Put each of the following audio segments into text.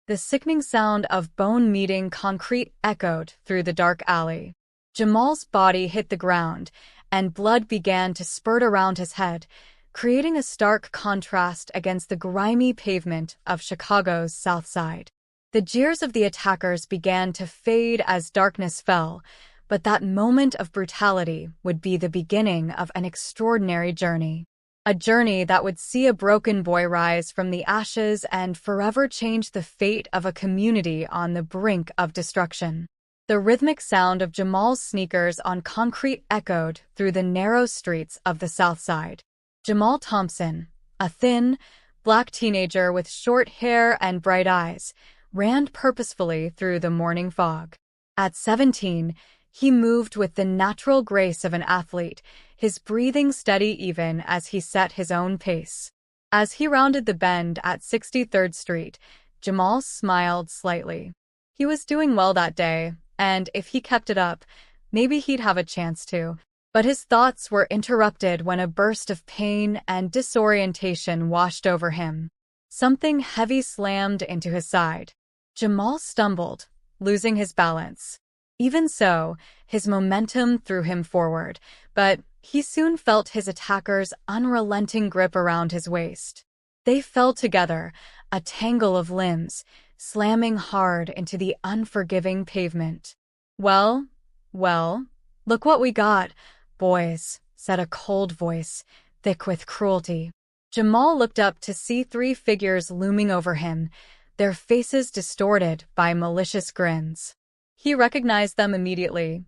The sickening sound of bone meeting concrete echoed through the dark alley. Jamal's body hit the ground, and blood began to spurt around his head, creating a stark contrast against the grimy pavement of Chicago's South Side. The jeers of the attackers began to fade as darkness fell, but that moment of brutality would be the beginning of an extraordinary journey. A journey that would see a broken boy rise from the ashes and forever change the fate of a community on the brink of destruction. The rhythmic sound of Jamal's sneakers on concrete echoed through the narrow streets of the South Side. Jamal Thompson, a thin, black teenager with short hair and bright eyes, ran purposefully through the morning fog. At 17, he moved with the natural grace of an athlete, his breathing steady even as he set his own pace. As he rounded the bend at 63rd Street, Jamal smiled slightly. He was doing well that day, and if he kept it up, maybe he'd have a chance to. But his thoughts were interrupted when a burst of pain and disorientation washed over him. Something heavy slammed into his side. Jamal stumbled, losing his balance. Even so, his momentum threw him forward, but he soon felt his attackers' unrelenting grip around his waist. They fell together, a tangle of limbs, slamming hard into the unforgiving pavement. Well, look what we got, boys," said a cold voice, thick with cruelty. Jamal looked up to see three figures looming over him, their faces distorted by malicious grins. He recognized them immediately.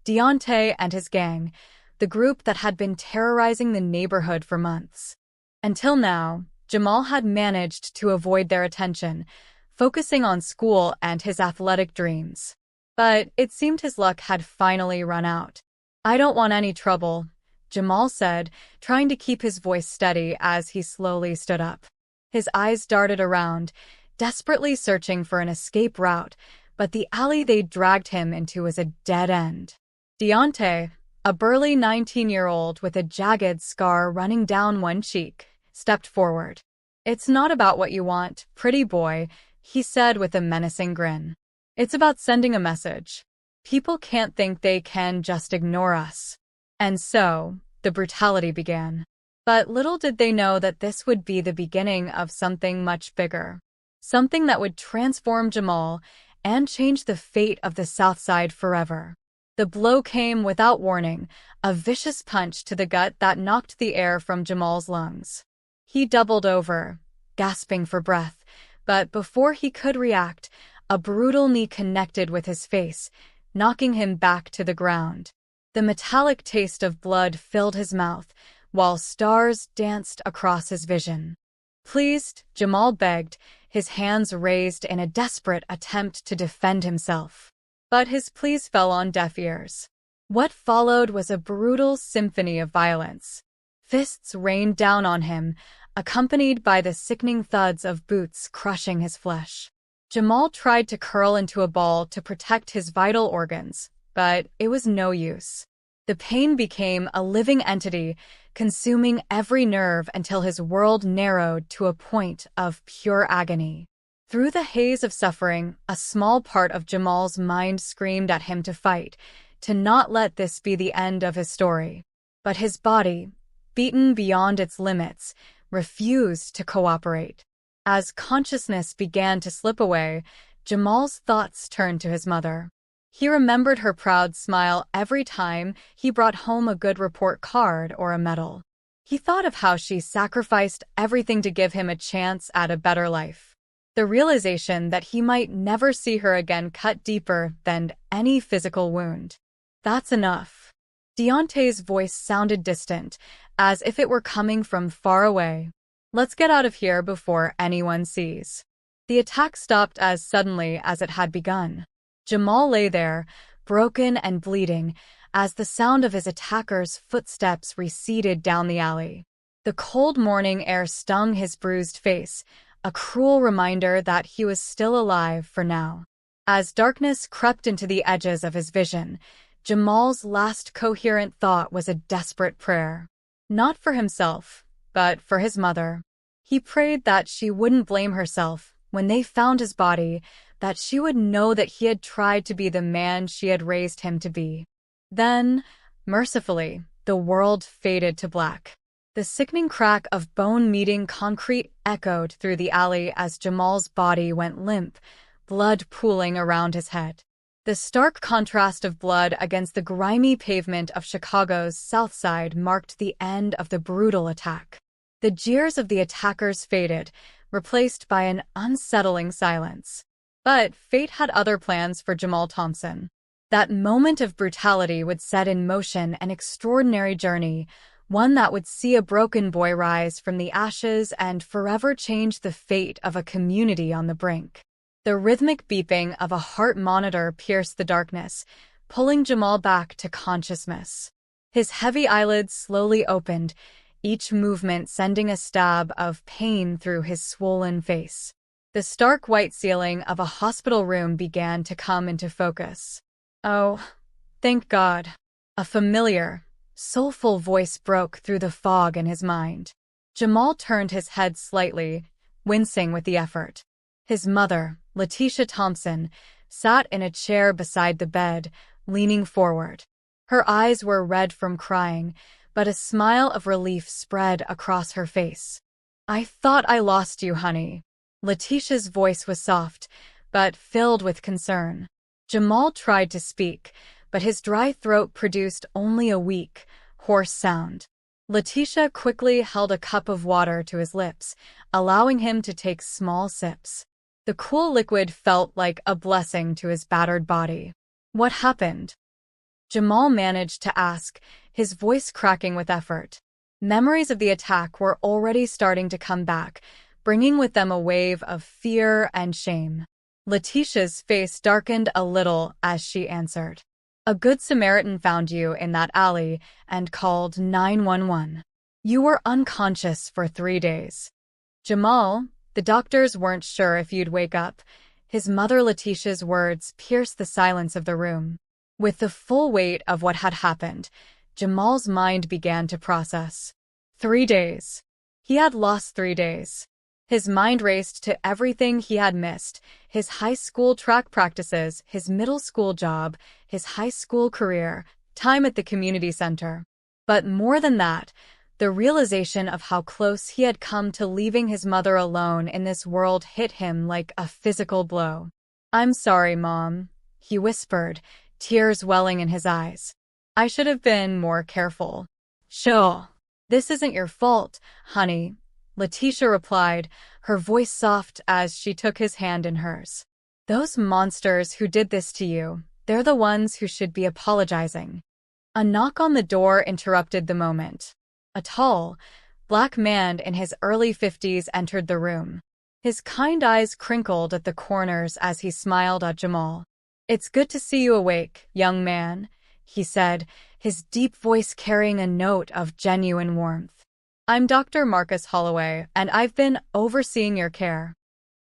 Deontay and his gang, the group that had been terrorizing the neighborhood for months. Until now, Jamal had managed to avoid their attention, focusing on school and his athletic dreams. But it seemed his luck had finally run out. "I don't want any trouble," Jamal said, trying to keep his voice steady as he slowly stood up. His eyes darted around, desperately searching for an escape route, but the alley they dragged him into was a dead end. Deontay, a burly 19-year-old with a jagged scar running down one cheek, stepped forward. "It's not about what you want, pretty boy," he said with a menacing grin. "It's about sending a message. People can't think they can just ignore us." And so, the brutality began. But little did they know that this would be the beginning of something much bigger. Something that would transform Jamal and change the fate of the South Side forever. The blow came without warning, a vicious punch to the gut that knocked the air from Jamal's lungs. He doubled over, gasping for breath, but before he could react, a brutal knee connected with his face, knocking him back to the ground. The metallic taste of blood filled his mouth, while stars danced across his vision. "Please," Jamal begged, his hands raised in a desperate attempt to defend himself. But his pleas fell on deaf ears. What followed was a brutal symphony of violence. Fists rained down on him, accompanied by the sickening thuds of boots crushing his flesh. Jamal tried to curl into a ball to protect his vital organs, but it was no use. The pain became a living entity, consuming every nerve until his world narrowed to a point of pure agony. Through the haze of suffering, a small part of Jamal's mind screamed at him to fight, to not let this be the end of his story. But his body, beaten beyond its limits, refused to cooperate. As consciousness began to slip away, Jamal's thoughts turned to his mother. He remembered her proud smile every time he brought home a good report card or a medal. He thought of how she sacrificed everything to give him a chance at a better life. The realization that he might never see her again cut deeper than any physical wound. "That's enough." Deontay's voice sounded distant, as if it were coming from far away. "Let's get out of here before anyone sees." The attack stopped as suddenly as it had begun. Jamal lay there, broken and bleeding, as the sound of his attackers' footsteps receded down the alley. The cold morning air stung his bruised face, a cruel reminder that he was still alive for now. As darkness crept into the edges of his vision, Jamal's last coherent thought was a desperate prayer. Not for himself, but for his mother. He prayed that she wouldn't blame herself, when they found his body, that she would know that he had tried to be the man she had raised him to be. Then, mercifully, the world faded to black. The sickening crack of bone meeting concrete echoed through the alley as Jamal's body went limp, blood pooling around his head. The stark contrast of blood against the grimy pavement of Chicago's South Side marked the end of the brutal attack. The jeers of the attackers faded, replaced by an unsettling silence. But fate had other plans for Jamal Thompson. That moment of brutality would set in motion an extraordinary journey, one that would see a broken boy rise from the ashes and forever change the fate of a community on the brink. The rhythmic beeping of a heart monitor pierced the darkness, pulling Jamal back to consciousness. His heavy eyelids slowly opened, each movement sending a stab of pain through his swollen face. The stark white ceiling of a hospital room began to come into focus. "Oh, thank God." A familiar, soulful voice broke through the fog in his mind. Jamal turned his head slightly, wincing with the effort. His mother, Letitia Thompson, sat in a chair beside the bed, leaning forward. Her eyes were red from crying, but a smile of relief spread across her face. "I thought I lost you, honey." Letitia's voice was soft, but filled with concern. Jamal tried to speak, but his dry throat produced only a weak, hoarse sound. Letitia quickly held a cup of water to his lips, allowing him to take small sips. The cool liquid felt like a blessing to his battered body. "What happened?" Jamal managed to ask, his voice cracking with effort. Memories of the attack were already starting to come back, bringing with them a wave of fear and shame. Letitia's face darkened a little as she answered. "A good Samaritan found you in that alley and called 911. You were unconscious for 3 days. Jamal, the doctors weren't sure if you'd wake up." His mother Letitia's words pierced the silence of the room. With the full weight of what had happened, Jamal's mind began to process. 3 days. He had lost 3 days. His mind raced to everything he had missed: his high school track practices, his middle school job, his high school career, time at the community center. But more than that, the realization of how close he had come to leaving his mother alone in this world hit him like a physical blow. "I'm sorry, Mom," he whispered, tears welling in his eyes. "I should have been more careful." "Sure. This isn't your fault, honey," Letitia replied, her voice soft as she took his hand in hers. "Those monsters who did this to you, they're the ones who should be apologizing." A knock on the door interrupted the moment. A tall, black man in his early 50s entered the room. His kind eyes crinkled at the corners as he smiled at Jamal. "It's good to see you awake, young man," he said, his deep voice carrying a note of genuine warmth. "I'm Dr. Marcus Holloway, and I've been overseeing your care."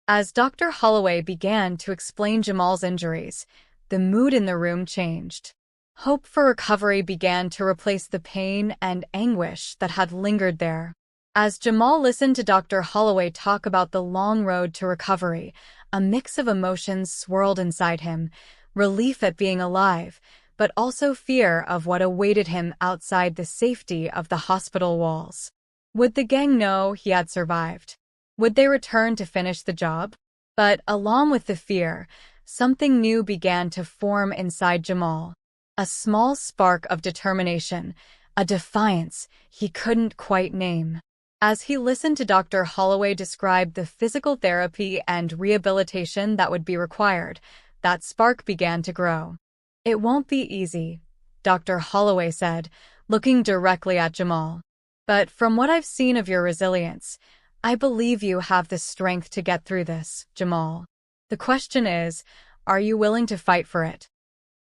As Dr. Holloway began to explain Jamal's injuries, the mood in the room changed. Hope for recovery began to replace the pain and anguish that had lingered there. As Jamal listened to Dr. Holloway talk about the long road to recovery, a mix of emotions swirled inside him: relief at being alive, but also fear of what awaited him outside the safety of the hospital walls. Would the gang know he had survived? Would they return to finish the job? But along with the fear, something new began to form inside Jamal. A small spark of determination, a defiance he couldn't quite name. As he listened to Dr. Holloway describe the physical therapy and rehabilitation that would be required, that spark began to grow. "It won't be easy," Dr. Holloway said, looking directly at Jamal. "But from what I've seen of your resilience, I believe you have the strength to get through this, Jamal. The question is, are you willing to fight for it?"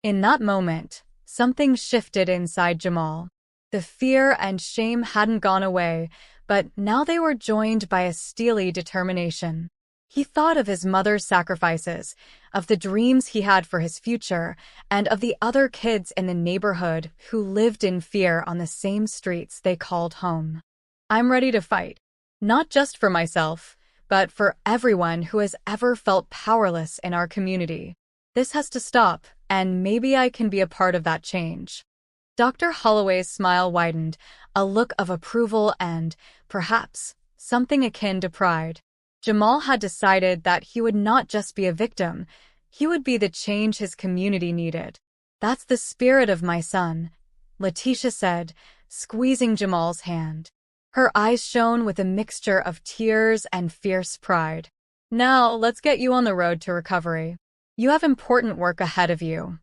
In that moment, something shifted inside Jamal. The fear and shame hadn't gone away, but now they were joined by a steely determination. He thought of his mother's sacrifices, of the dreams he had for his future, and of the other kids in the neighborhood who lived in fear on the same streets they called home. "I'm ready to fight. Not just for myself, but for everyone who has ever felt powerless in our community. This has to stop, and maybe I can be a part of that change. Dr. Holloway's smile widened, a look of approval and, perhaps, something akin to pride. Jamal had decided that he would not just be a victim, he would be the change his community needed. That's the spirit of my son, Letitia said, squeezing Jamal's hand. Her eyes shone with a mixture of tears and fierce pride. Now, let's get you on the road to recovery. You have important work ahead of you.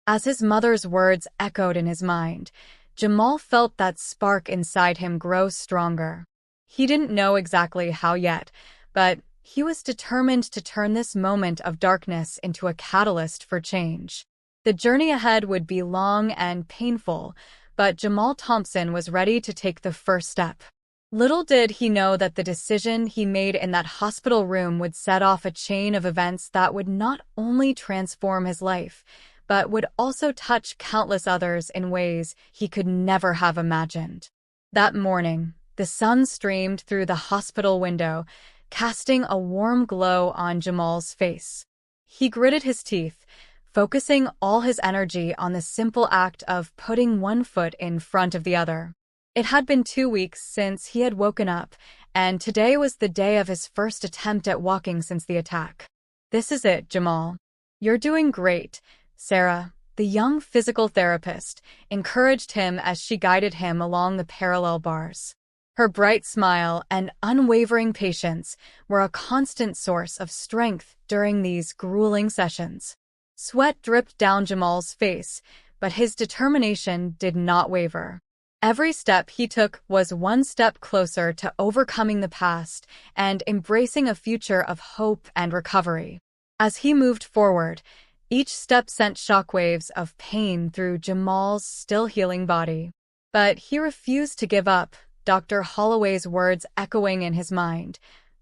As his mother's words echoed in his mind, Jamal felt that spark inside him grow stronger. He didn't know exactly how yet, but he was determined to turn this moment of darkness into a catalyst for change. The journey ahead would be long and painful, but Jamal Thompson was ready to take the first step. Little did he know that the decision he made in that hospital room would set off a chain of events that would not only transform his life, but would also touch countless others in ways he could never have imagined. That morning, the sun streamed through the hospital window, casting a warm glow on Jamal's face. He gritted his teeth, focusing all his energy on the simple act of putting one foot in front of the other. It had been 2 weeks since he had woken up, and today was the day of his first attempt at walking since the attack. This is it, Jamal. You're doing great, Sarah, the young physical therapist, encouraged him as she guided him along the parallel bars. Her bright smile and unwavering patience were a constant source of strength during these grueling sessions. Sweat dripped down Jamal's face, but his determination did not waver. Every step he took was one step closer to overcoming the past and embracing a future of hope and recovery. As he moved forward, each step sent shockwaves of pain through Jamal's still healing body. But he refused to give up, Dr. Holloway's words echoing in his mind.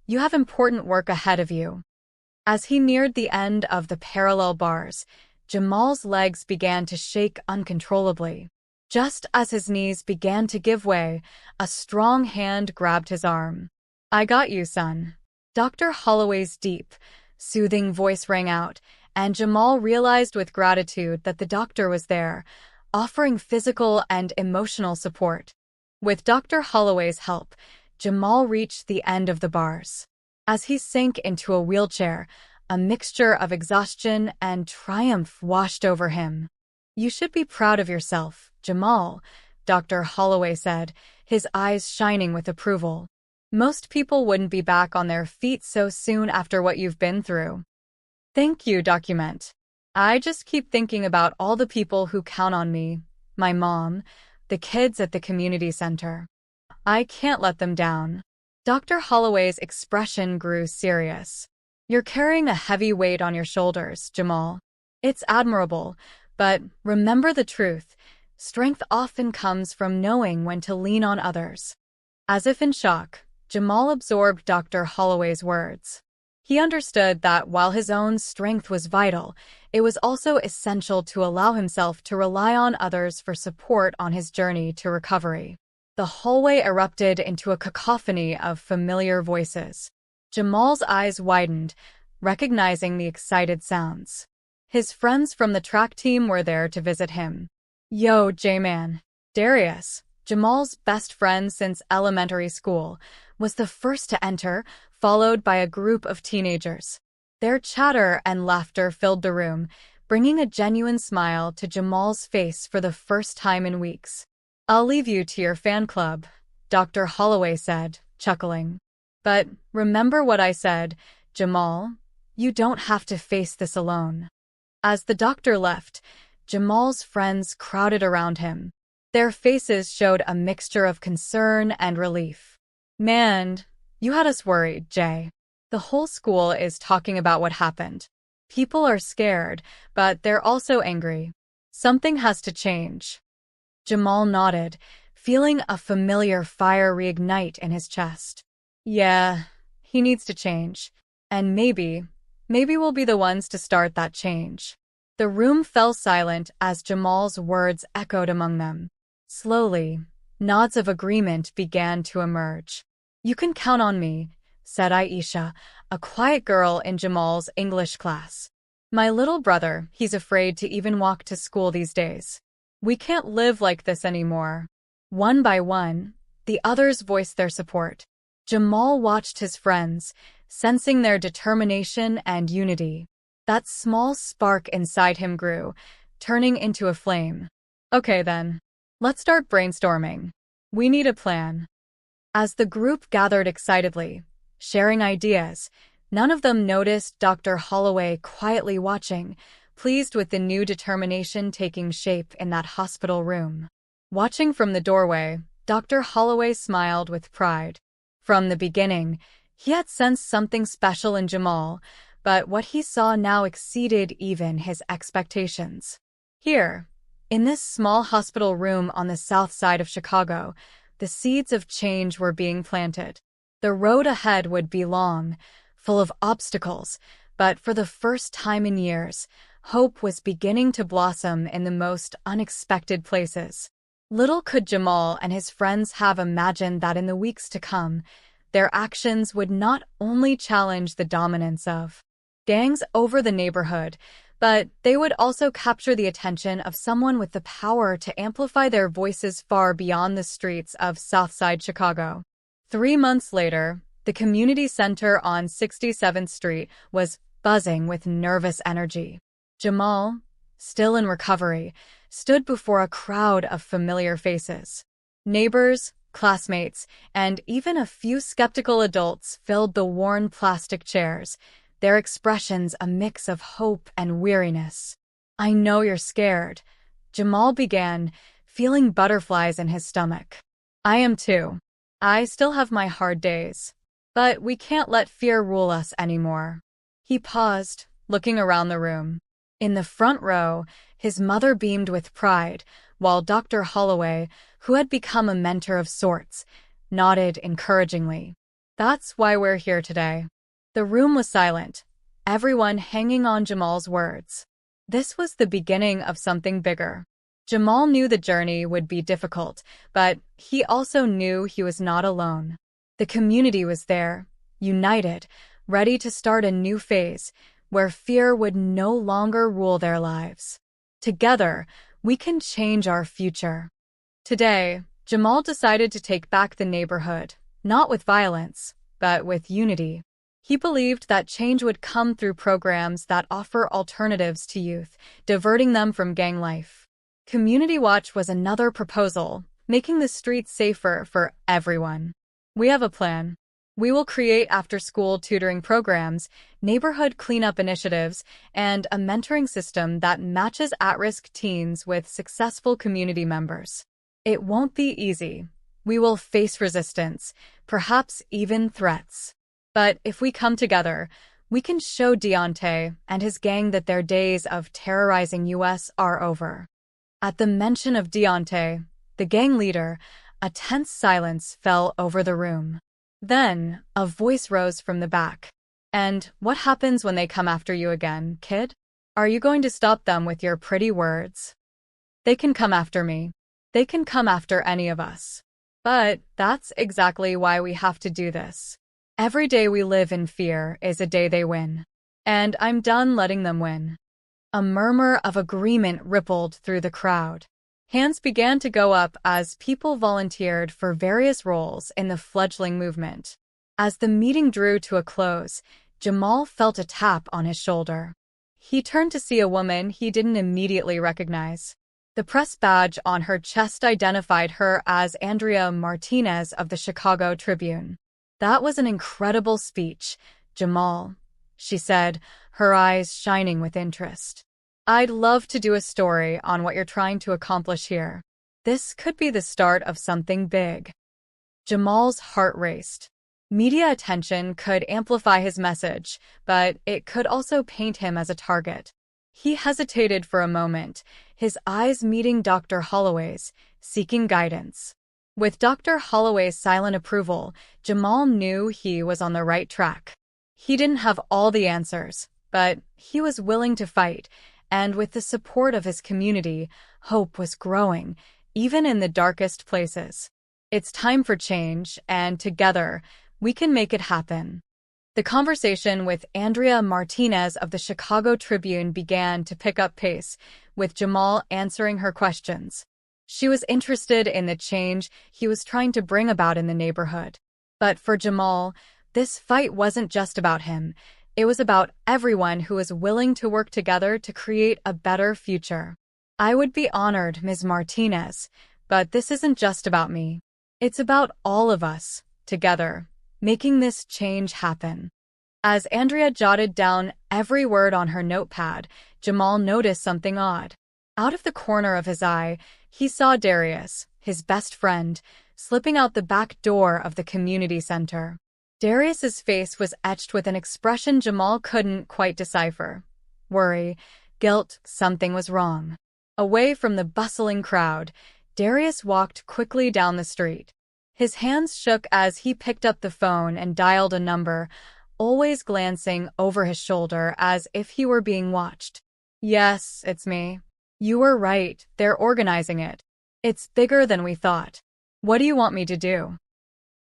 You have important work ahead of you. As he neared the end of the parallel bars, Jamal's legs began to shake uncontrollably. Just as his knees began to give way, a strong hand grabbed his arm. I got you, son. Dr. Holloway's deep, soothing voice rang out, and Jamal realized with gratitude that the doctor was there, offering physical and emotional support. With Dr. Holloway's help, Jamal reached the end of the bars. As he sank into a wheelchair, a mixture of exhaustion and triumph washed over him. You should be proud of yourself, Jamal, Dr. Holloway said, his eyes shining with approval. Most people wouldn't be back on their feet so soon after what you've been through. Thank you, Document. I just keep thinking about all the people who count on me, my mom, the kids at the community center. I can't let them down. Dr. Holloway's expression grew serious. You're carrying a heavy weight on your shoulders, Jamal. It's admirable, but remember the truth. Strength often comes from knowing when to lean on others. As if in shock, Jamal absorbed Dr. Holloway's words. He understood that while his own strength was vital, it was also essential to allow himself to rely on others for support on his journey to recovery. The hallway erupted into a cacophony of familiar voices. Jamal's eyes widened, recognizing the excited sounds. His friends from the track team were there to visit him. Yo, J-Man. Darius, Jamal's best friend since elementary school, was the first to enter, followed by a group of teenagers. Their chatter and laughter filled the room, bringing a genuine smile to Jamal's face for the first time in weeks. I'll leave you to your fan club, Dr. Holloway said, chuckling. But remember what I said, Jamal, you don't have to face this alone. As the doctor left, Jamal's friends crowded around him. Their faces showed a mixture of concern and relief. Man, you had us worried, Jay. The whole school is talking about what happened. People are scared, but they're also angry. Something has to change. Jamal nodded, feeling a familiar fire reignite in his chest. Yeah, he needs to change. And maybe we'll be the ones to start that change. The room fell silent as Jamal's words echoed among them. Slowly, nods of agreement began to emerge. You can count on me, said Aisha, a quiet girl in Jamal's English class. "My little brother, he's afraid to even walk to school these days. We can't live like this anymore." One by one, the others voiced their support. Jamal watched his friends, sensing their determination and unity. That small spark inside him grew, turning into a flame. "Okay then. Let's start brainstorming. We need a plan." As the group gathered excitedly, sharing ideas, none of them noticed Dr. Holloway quietly watching, pleased with the new determination taking shape in that hospital room. Watching from the doorway, Dr. Holloway smiled with pride. From the beginning, he had sensed something special in Jamal, but what he saw now exceeded even his expectations. Here, in this small hospital room on the south side of Chicago, the seeds of change were being planted. The road ahead would be long, full of obstacles, but for the first time in years, hope was beginning to blossom in the most unexpected places. Little could Jamal and his friends have imagined that in the weeks to come, their actions would not only challenge the dominance of gangs over the neighborhood, but they would also capture the attention of someone with the power to amplify their voices far beyond the streets of Southside Chicago. 3 months later, the community center on 67th Street was buzzing with nervous energy. Jamal, still in recovery, stood before a crowd of familiar faces. Neighbors, classmates, and even a few skeptical adults filled the worn plastic chairs, their expressions a mix of hope and weariness. "I know you're scared," Jamal began, feeling butterflies in his stomach. "I am too. I still have my hard days. But we can't let fear rule us anymore." He paused, looking around the room. In the front row, his mother beamed with pride, while Dr. Holloway, who had become a mentor of sorts, nodded encouragingly. "That's why we're here today." The room was silent, everyone hanging on Jamal's words. This was the beginning of something bigger. Jamal knew the journey would be difficult, but he also knew he was not alone. The community was there, united, ready to start a new phase, where fear would no longer rule their lives. Together, we can change our future. Today, Jamal decided to take back the neighborhood, not with violence, but with unity. He believed that change would come through programs that offer alternatives to youth, diverting them from gang life. Community Watch was another proposal, making the streets safer for everyone. "We have a plan. We will create after-school tutoring programs, neighborhood cleanup initiatives, and a mentoring system that matches at-risk teens with successful community members. It won't be easy. We will face resistance, perhaps even threats. But if we come together, we can show Deontay and his gang that their days of terrorizing us are over." At the mention of Deontay, the gang leader, a tense silence fell over the room. Then, a voice rose from the back. "And what happens when they come after you again, kid? Are you going to stop them with your pretty words?" "They can come after me. They can come after any of us. But that's exactly why we have to do this. Every day we live in fear is a day they win. And I'm done letting them win." A murmur of agreement rippled through the crowd. Hands began to go up as people volunteered for various roles in the fledgling movement. As the meeting drew to a close, Jamal felt a tap on his shoulder. He turned to see a woman he didn't immediately recognize. The press badge on her chest identified her as Andrea Martinez of the Chicago Tribune. "That was an incredible speech, Jamal," she said, her eyes shining with interest. "I'd love to do a story on what you're trying to accomplish here. This could be the start of something big." Jamal's heart raced. Media attention could amplify his message, but it could also paint him as a target. He hesitated for a moment, his eyes meeting Dr. Holloway's, seeking guidance. With Dr. Holloway's silent approval, Jamal knew he was on the right track. He didn't have all the answers, but he was willing to fight, and with the support of his community, hope was growing, even in the darkest places. "It's time for change, and together, We can make it happen. The conversation with Andrea Martinez of the Chicago Tribune began to pick up pace, with Jamal answering her questions. She was interested in the change he was trying to bring about in the neighborhood. But for Jamal, this fight wasn't just about him. It was about everyone who was willing to work together to create a better future. I would be honored, Ms. Martinez, but this isn't just about me. It's about all of us, together, making this change happen. As Andrea jotted down every word on her notepad, Jamal noticed something odd. Out of the corner of his eye, he saw Darius, his best friend, slipping out the back door of the community center. Darius's face was etched with an expression Jamal couldn't quite decipher. Worry, guilt, something was wrong. Away from the bustling crowd, Darius walked quickly down the street. His hands shook as he picked up the phone and dialed a number, always glancing over his shoulder as if he were being watched. Yes, it's me. You were right, they're organizing it. It's bigger than we thought. What do you want me to do?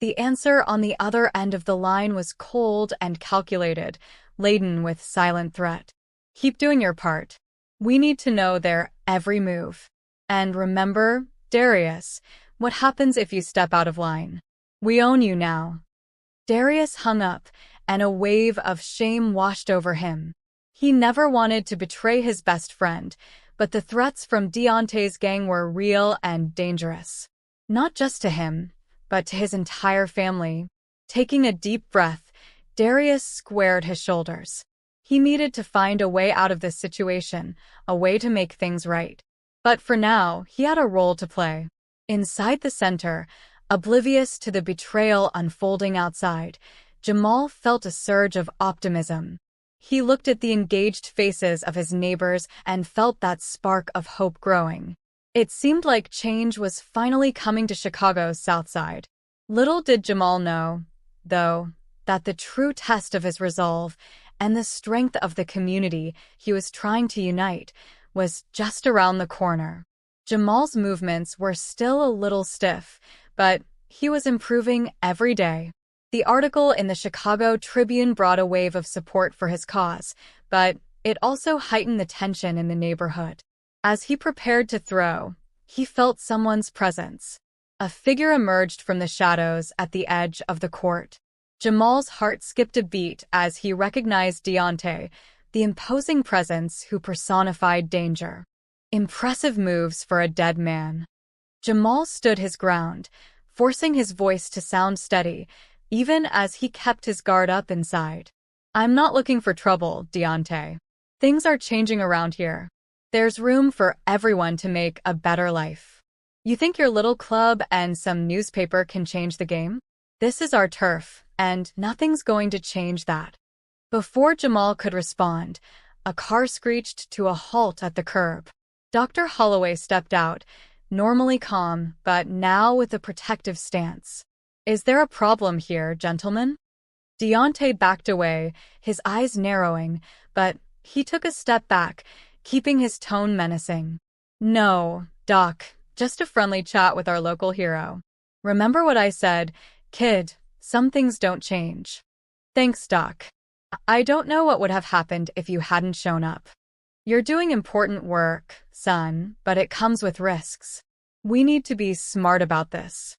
The answer on the other end of the line was cold and calculated, laden with silent threat. Keep doing your part. We need to know their every move. And remember, Darius, what happens if you step out of line? We own you now. Darius hung up, and a wave of shame washed over him. He never wanted to betray his best friend, but the threats from Deontay's gang were real and dangerous. Not just to him, but to his entire family. Taking a deep breath, Darius squared his shoulders. He needed to find a way out of this situation, a way to make things right. But for now, he had a role to play. Inside the center, oblivious to the betrayal unfolding outside, Jamal felt a surge of optimism. He looked at the engaged faces of his neighbors and felt that spark of hope growing. It seemed like change was finally coming to Chicago's South Side. Little did Jamal know, though, that the true test of his resolve and the strength of the community he was trying to unite was just around the corner. Jamal's movements were still a little stiff, but he was improving every day. The article in the Chicago Tribune brought a wave of support for his cause, but it also heightened the tension in the neighborhood. As he prepared to throw, he felt someone's presence. A figure emerged from the shadows at the edge of the court. Jamal's heart skipped a beat as he recognized Deontay, the imposing presence who personified danger. Impressive moves for a dead man. Jamal stood his ground, forcing his voice to sound steady, even as he kept his guard up inside. I'm not looking for trouble, Deontay. Things are changing around here. There's room for everyone to make a better life. You think your little club and some newspaper can change the game? This is our turf, and nothing's going to change that. Before Jamal could respond, a car screeched to a halt at the curb. Dr. Holloway stepped out, normally calm, but now with a protective stance. Is there a problem here, gentlemen? Deontay backed away, his eyes narrowing, but he took a step back, keeping his tone menacing. No, Doc, just a friendly chat with our local hero. Remember what I said, kid, some things don't change. Thanks, Doc. I don't know what would have happened if you hadn't shown up. You're doing important work, son, but it comes with risks. We need to be smart about this.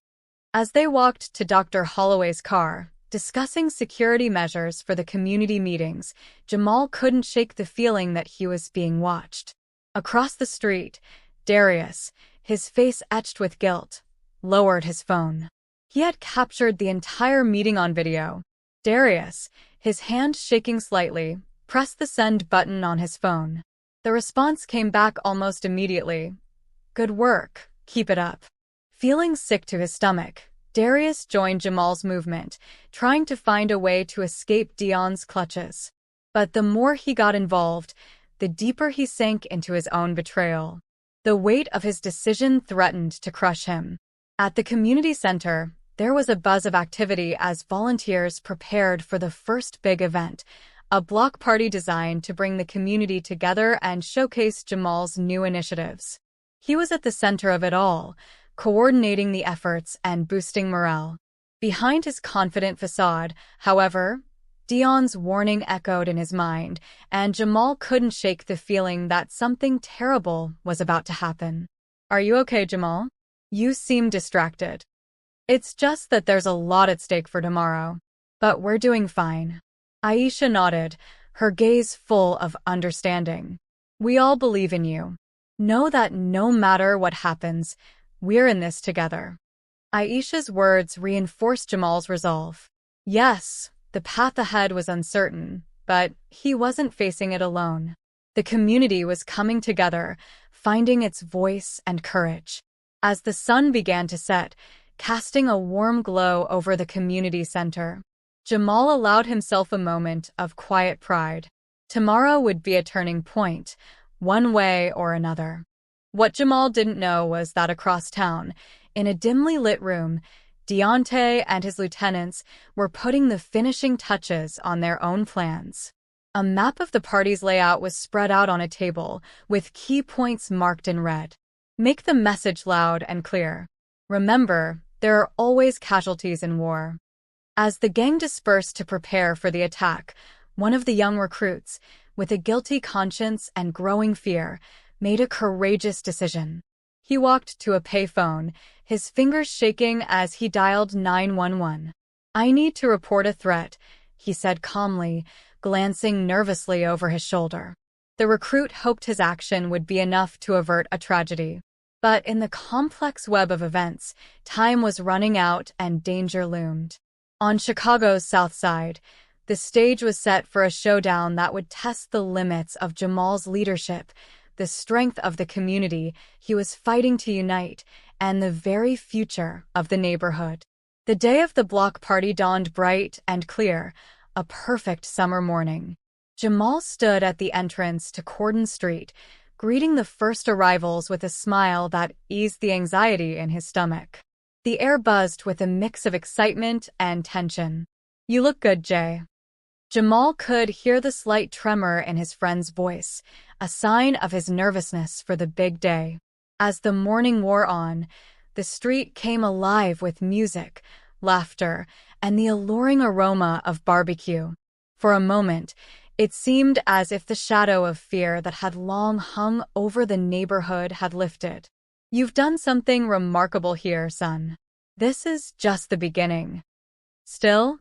As they walked to Dr. Holloway's car, discussing security measures for the community meetings, Jamal couldn't shake the feeling that he was being watched. Across the street, Darius, his face etched with guilt, lowered his phone. He had captured the entire meeting on video. Darius, his hand shaking slightly, pressed the send button on his phone. The response came back almost immediately. Good work, keep it up. Feeling sick to his stomach, Darius joined Jamal's movement, trying to find a way to escape Dion's clutches. But the more he got involved, the deeper he sank into his own betrayal. The weight of his decision threatened to crush him. At the community center, there was a buzz of activity as volunteers prepared for the first big event, a block party designed to bring the community together and showcase Jamal's new initiatives. He was at the center of it all, coordinating the efforts and boosting morale. Behind his confident facade, however, Dion's warning echoed in his mind, and Jamal couldn't shake the feeling that something terrible was about to happen. "Are you okay, Jamal? You seem distracted." "It's just that there's a lot at stake for tomorrow. But we're doing fine." Aisha nodded, her gaze full of understanding. "We all believe in you. Know that no matter what happens, we're in this together." Aisha's words reinforced Jamal's resolve. Yes, the path ahead was uncertain, but he wasn't facing it alone. The community was coming together, finding its voice and courage. As the sun began to set, casting a warm glow over the community center, Jamal allowed himself a moment of quiet pride. Tomorrow would be a turning point, one way or another. What Jamal didn't know was that across town, in a dimly lit room, Deontay and his lieutenants were putting the finishing touches on their own plans. A map of the party's layout was spread out on a table, with key points marked in red. Make the message loud and clear. Remember, there are always casualties in war. As the gang dispersed to prepare for the attack, one of the young recruits, with a guilty conscience and growing fear, made a courageous decision. He walked to a payphone, his fingers shaking as he dialed 911. "I need to report a threat," he said calmly, glancing nervously over his shoulder. The recruit hoped his action would be enough to avert a tragedy. But in the complex web of events, time was running out and danger loomed. On Chicago's South Side, the stage was set for a showdown that would test the limits of Jamal's leadership, the strength of the community he was fighting to unite, and the very future of the neighborhood. The day of the block party dawned bright and clear, a perfect summer morning. Jamal stood at the entrance to Cordon Street, greeting the first arrivals with a smile that eased the anxiety in his stomach. The air buzzed with a mix of excitement and tension. "You look good, Jay." Jamal could hear the slight tremor in his friend's voice, a sign of his nervousness for the big day. As the morning wore on, the street came alive with music, laughter, and the alluring aroma of barbecue. For a moment, it seemed as if the shadow of fear that had long hung over the neighborhood had lifted. "You've done something remarkable here, son. This is just the beginning." Still,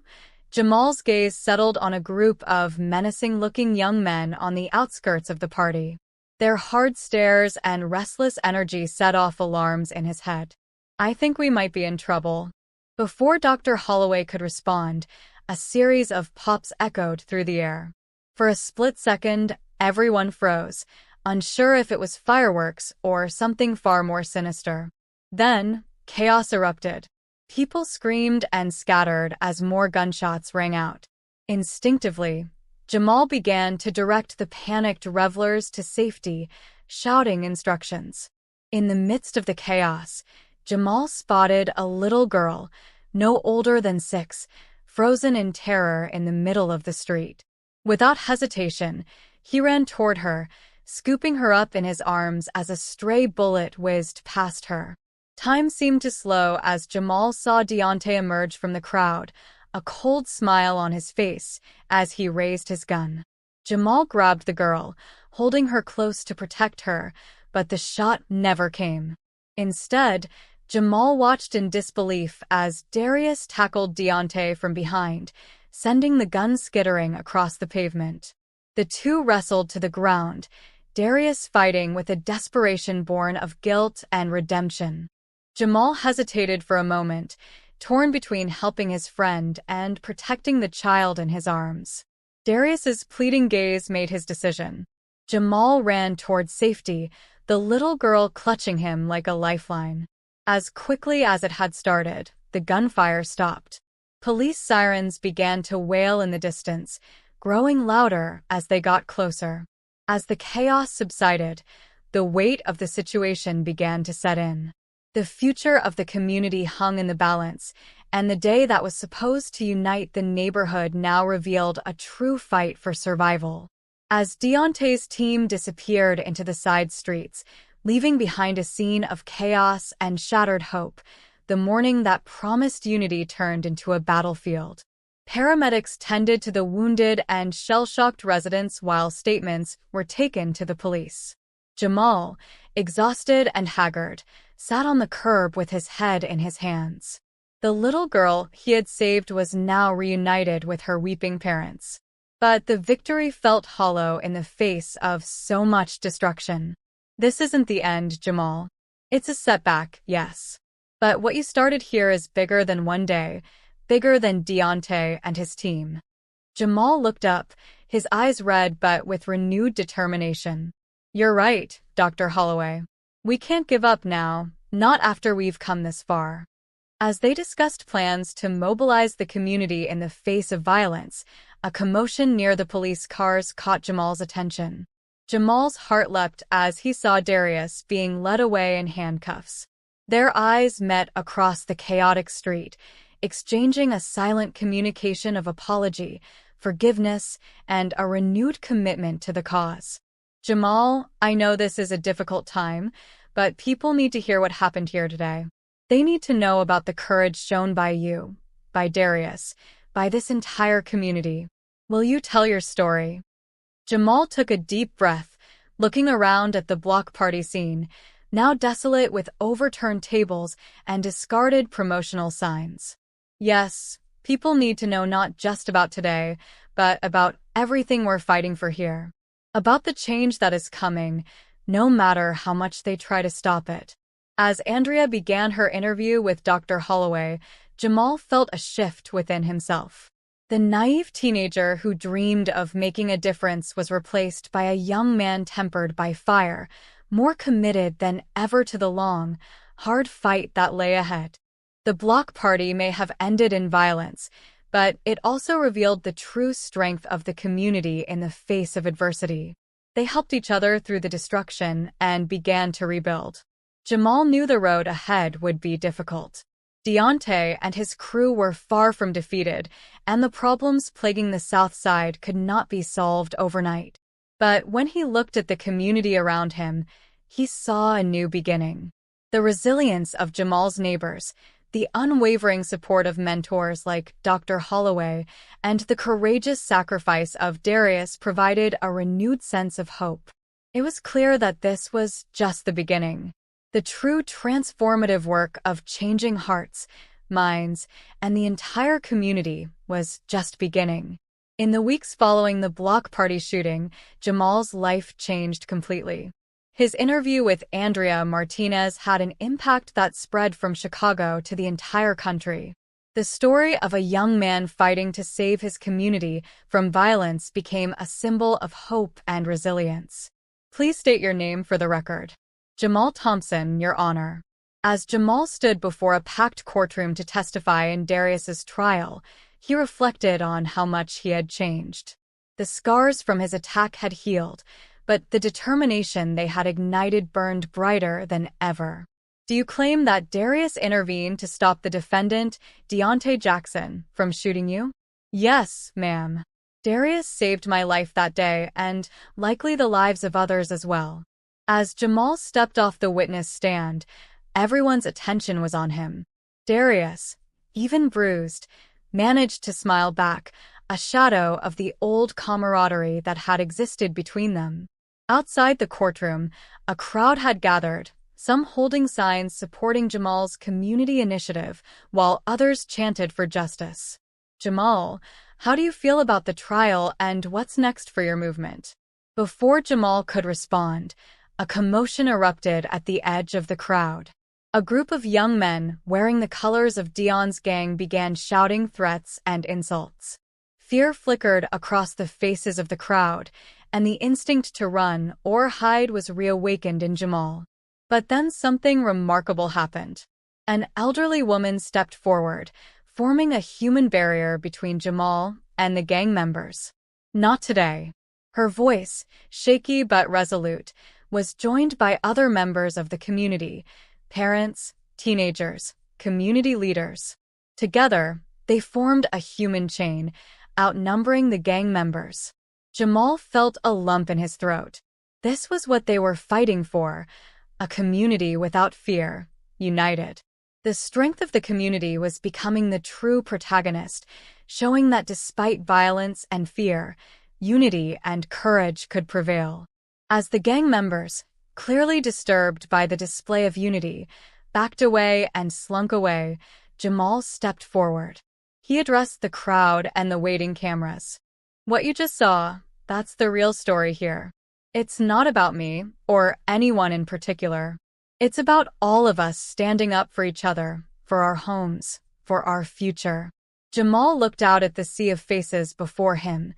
Jamal's gaze settled on a group of menacing-looking young men on the outskirts of the party. Their hard stares and restless energy set off alarms in his head. "I think we might be in trouble." Before Dr. Holloway could respond, a series of pops echoed through the air. For a split second, everyone froze, unsure if it was fireworks or something far more sinister. Then, chaos erupted. People screamed and scattered as more gunshots rang out. Instinctively, Jamal began to direct the panicked revelers to safety, shouting instructions. In the midst of the chaos, Jamal spotted a little girl, no older than 6, frozen in terror in the middle of the street. Without hesitation, he ran toward her, scooping her up in his arms as a stray bullet whizzed past her. Time seemed to slow as Jamal saw Deontay emerge from the crowd, a cold smile on his face as he raised his gun. Jamal grabbed the girl, holding her close to protect her, but the shot never came. Instead, Jamal watched in disbelief as Darius tackled Deontay from behind, sending the gun skittering across the pavement. The two wrestled to the ground, Darius fighting with a desperation born of guilt and redemption. Jamal hesitated for a moment, torn between helping his friend and protecting the child in his arms. Darius's pleading gaze made his decision. Jamal ran toward safety, the little girl clutching him like a lifeline. As quickly as it had started, the gunfire stopped. Police sirens began to wail in the distance, growing louder as they got closer. As the chaos subsided, the weight of the situation began to set in. The future of the community hung in the balance, and the day that was supposed to unite the neighborhood now revealed a true fight for survival. As Deontay's team disappeared into the side streets, leaving behind a scene of chaos and shattered hope, the morning that promised unity turned into a battlefield. Paramedics tended to the wounded and shell-shocked residents while statements were taken to the police. Jamal, exhausted and haggard, sat on the curb with his head in his hands. The little girl he had saved was now reunited with her weeping parents. But the victory felt hollow in the face of so much destruction. This isn't the end, Jamal. It's a setback, yes. But what you started here is bigger than one day, bigger than Deontay and his team. Jamal looked up, his eyes red but with renewed determination. You're right, Dr. Holloway. We can't give up now, not after we've come this far. As they discussed plans to mobilize the community in the face of violence, a commotion near the police cars caught Jamal's attention. Jamal's heart leapt as he saw Darius being led away in handcuffs. Their eyes met across the chaotic street, exchanging a silent communication of apology, forgiveness, and a renewed commitment to the cause. Jamal, I know this is a difficult time, but people need to hear what happened here today. They need to know about the courage shown by you, by Darius, by this entire community. Will you tell your story? Jamal took a deep breath, looking around at the block party scene, now desolate with overturned tables and discarded promotional signs. Yes, people need to know not just about today, but about everything we're fighting for here. About the change that is coming, no matter how much they try to stop it. As Andrea began her interview with Dr. Holloway, Jamal felt a shift within himself. The naive teenager who dreamed of making a difference was replaced by a young man tempered by fire, more committed than ever to the long, hard fight that lay ahead. The block party may have ended in violence, but it also revealed the true strength of the community in the face of adversity. They helped each other through the destruction and began to rebuild. Jamal knew the road ahead would be difficult. Deontay and his crew were far from defeated, and the problems plaguing the South Side could not be solved overnight. But when he looked at the community around him, he saw a new beginning. The resilience of Jamal's neighbors, the unwavering support of mentors like Dr. Holloway, and the courageous sacrifice of Darius provided a renewed sense of hope. It was clear that this was just the beginning. The true transformative work of changing hearts, minds, and the entire community was just beginning. In the weeks following the block party shooting, Jamal's life changed completely. His interview with Andrea Martinez had an impact that spread from Chicago to the entire country. The story of a young man fighting to save his community from violence became a symbol of hope and resilience. Please state your name for the record. Jamal Thompson, Your Honor. As Jamal stood before a packed courtroom to testify in Darius's trial, he reflected on how much he had changed. The scars from his attack had healed, but the determination they had ignited burned brighter than ever. Do you claim that Darius intervened to stop the defendant, Deontay Jackson, from shooting you? Yes, ma'am. Darius saved my life that day and likely the lives of others as well. As Jamal stepped off the witness stand, everyone's attention was on him. Darius, even bruised, managed to smile back, a shadow of the old camaraderie that had existed between them. Outside the courtroom, a crowd had gathered, some holding signs supporting Jamal's community initiative, while others chanted for justice. Jamal, how do you feel about the trial and what's next for your movement? Before Jamal could respond, a commotion erupted at the edge of the crowd. A group of young men wearing the colors of Deon's gang began shouting threats and insults. Fear flickered across the faces of the crowd, and the instinct to run or hide was reawakened in Jamal. But then something remarkable happened. An elderly woman stepped forward, forming a human barrier between Jamal and the gang members. Not today. Her voice, shaky but resolute, was joined by other members of the community, parents, teenagers, community leaders. Together, they formed a human chain, outnumbering the gang members. Jamal felt a lump in his throat. This was what they were fighting for, a community without fear, united. The strength of the community was becoming the true protagonist, showing that despite violence and fear, unity and courage could prevail. As the gang members, clearly disturbed by the display of unity, backed away and slunk away, Jamal stepped forward. He addressed the crowd and the waiting cameras. "What you just saw, that's the real story here. It's not about me, or anyone in particular. It's about all of us standing up for each other, for our homes, for our future." Jamal looked out at the sea of faces before him,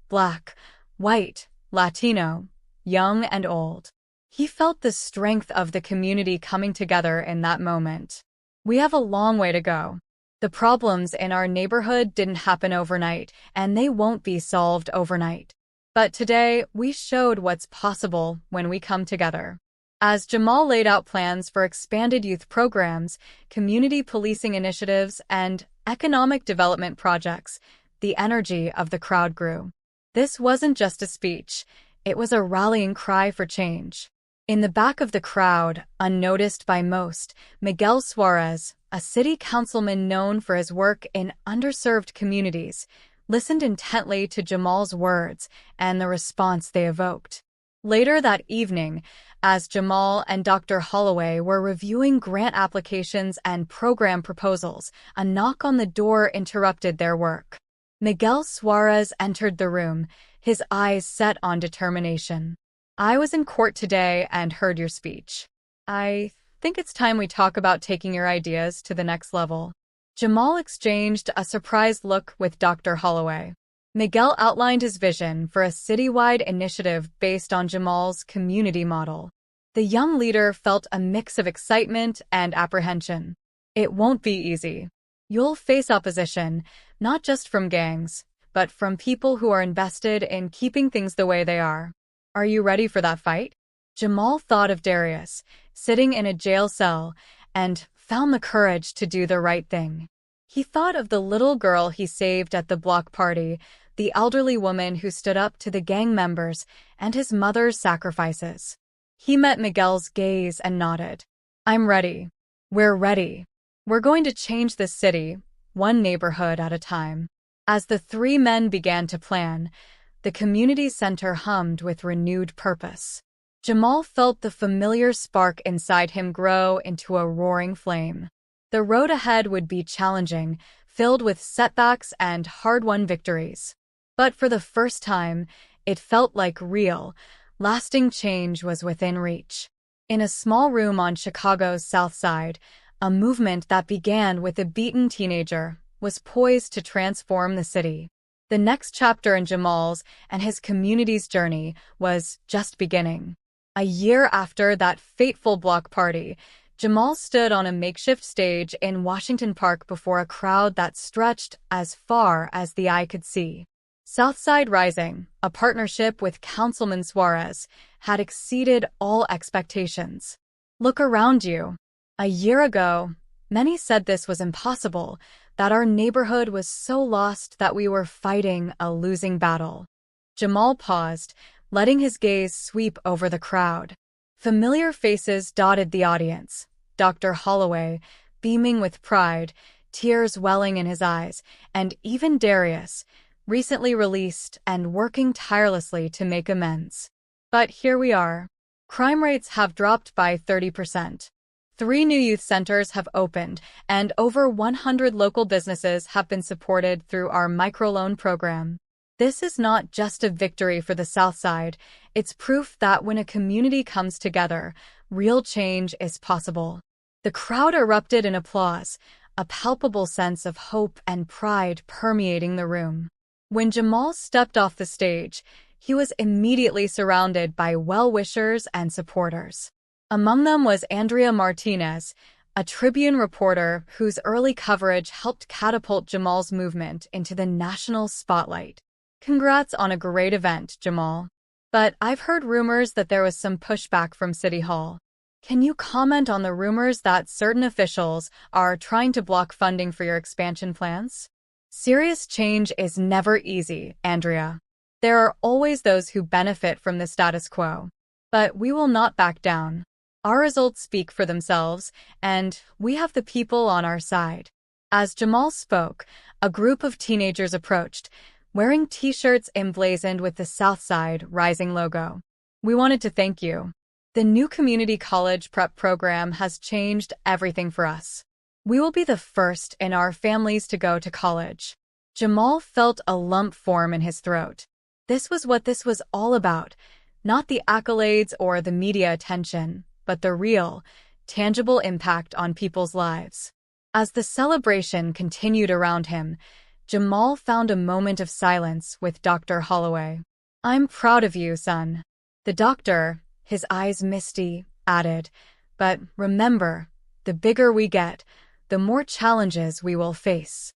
black, white, Latino, young and old. He felt the strength of the community coming together in that moment. We have a long way to go. The problems in our neighborhood didn't happen overnight, and they won't be solved overnight. But today, we showed what's possible when we come together. As Jamal laid out plans for expanded youth programs, community policing initiatives, and economic development projects, the energy of the crowd grew. This wasn't just a speech, it was a rallying cry for change. In the back of the crowd, unnoticed by most, Miguel Suarez, a city councilman known for his work in underserved communities, listened intently to Jamal's words and the response they evoked. Later that evening, as Jamal and Dr. Holloway were reviewing grant applications and program proposals, a knock on the door interrupted their work. Miguel Suarez entered the room, his eyes set on determination. "I was in court today and heard your speech. I think it's time we talk about taking your ideas to the next level." Jamal exchanged a surprised look with Dr. Holloway. Miguel outlined his vision for a citywide initiative based on Jamal's community model. The young leader felt a mix of excitement and apprehension. "It won't be easy. You'll face opposition, not just from gangs, but from people who are invested in keeping things the way they are. Are you ready for that fight?" Jamal thought of Darius, sitting in a jail cell, and found the courage to do the right thing. He thought of the little girl he saved at the block party, the elderly woman who stood up to the gang members, and his mother's sacrifices. He met Miguel's gaze and nodded. "I'm ready. We're ready. We're going to change this city, one neighborhood at a time." As the three men began to plan, the community center hummed with renewed purpose. Jamal felt the familiar spark inside him grow into a roaring flame. The road ahead would be challenging, filled with setbacks and hard-won victories. But for the first time, it felt like real, lasting change was within reach. In a small room on Chicago's South Side, a movement that began with a beaten teenager was poised to transform the city. The next chapter in Jamal's and his community's journey was just beginning. A year after that fateful block party, Jamal stood on a makeshift stage in Washington Park before a crowd that stretched as far as the eye could see. Southside Rising, a partnership with Councilman Suarez, had exceeded all expectations. "Look around you. A year ago, many said this was impossible, that our neighborhood was so lost that we were fighting a losing battle." Jamal paused, letting his gaze sweep over the crowd. Familiar faces dotted the audience. Dr. Holloway, beaming with pride, tears welling in his eyes, and even Darius, recently released and working tirelessly to make amends. But here we are. Crime rates have dropped by 30%. 3 new youth centers have opened, and over 100 local businesses have been supported through our microloan program. This is not just a victory for the South Side, it's proof that when a community comes together, real change is possible. The crowd erupted in applause, a palpable sense of hope and pride permeating the room. When Jamal stepped off the stage, he was immediately surrounded by well-wishers and supporters. Among them was Andrea Martinez, a Tribune reporter whose early coverage helped catapult Jamal's movement into the national spotlight. "Congrats on a great event, Jamal. But I've heard rumors that there was some pushback from City Hall. Can you comment on the rumors that certain officials are trying to block funding for your expansion plans?" "Serious change is never easy, Andrea. There are always those who benefit from the status quo. But we will not back down. Our results speak for themselves, and we have the people on our side. As Jamal spoke, a group of teenagers approached, wearing t-shirts emblazoned with the Southside Rising logo. We wanted to thank you. The new community college prep program has changed everything for us. We will be the first in our families to go to college. Jamal felt a lump form in his throat. This was what this was all about, not the accolades or the media attention, but the real, tangible impact on people's lives. As the celebration continued around him, Jamal found a moment of silence with Dr. Holloway. "I'm proud of you, son." The doctor, his eyes misty, added, "But remember, the bigger we get, the more challenges we will face."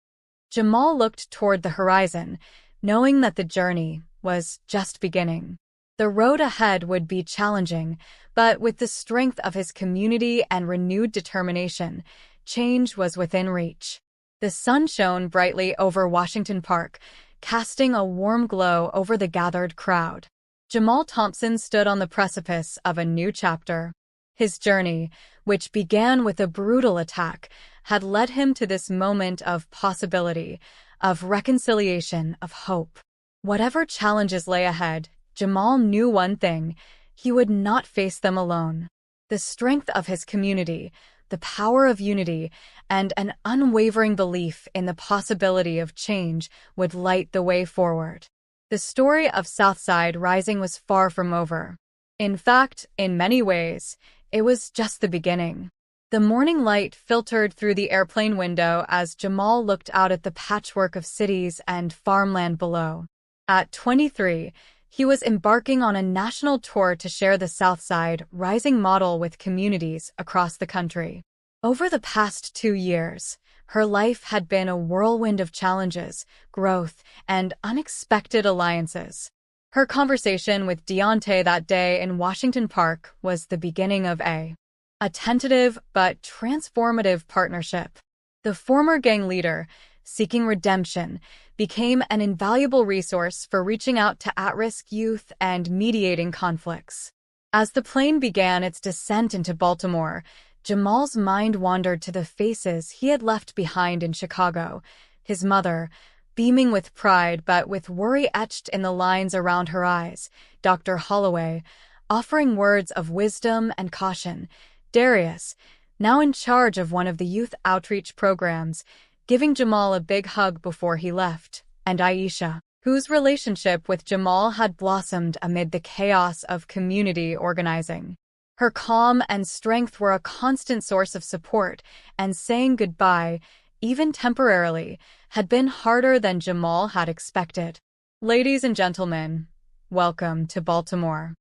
Jamal looked toward the horizon, knowing that the journey was just beginning. The road ahead would be challenging, but with the strength of his community and renewed determination, change was within reach. The sun shone brightly over Washington Park, casting a warm glow over the gathered crowd. Jamal Thompson stood on the precipice of a new chapter. His journey, which began with a brutal attack, had led him to this moment of possibility, of reconciliation, of hope. Whatever challenges lay ahead, Jamal knew one thing: he would not face them alone. The strength of his community, the power of unity, and an unwavering belief in the possibility of change would light the way forward. The story of Southside Rising was far from over. In fact, in many ways, it was just the beginning. The morning light filtered through the airplane window as Jamal looked out at the patchwork of cities and farmland below. At 23, he was embarking on a national tour to share the Southside Rising model with communities across the country. Over the past 2 years, her life had been a whirlwind of challenges, growth, and unexpected alliances. Her conversation with Deontay that day in Washington Park was the beginning of a tentative but transformative partnership. The former gang leader, seeking redemption, became an invaluable resource for reaching out to at-risk youth and mediating conflicts. As the plane began its descent into Baltimore, Jamal's mind wandered to the faces he had left behind in Chicago. His mother, beaming with pride but with worry etched in the lines around her eyes; Dr. Holloway, offering words of wisdom and caution; Darius, now in charge of one of the youth outreach programs, giving Jamal a big hug before he left; and Aisha, whose relationship with Jamal had blossomed amid the chaos of community organizing. Her calm and strength were a constant source of support, and saying goodbye, even temporarily, had been harder than Jamal had expected. "Ladies and gentlemen, welcome to Baltimore."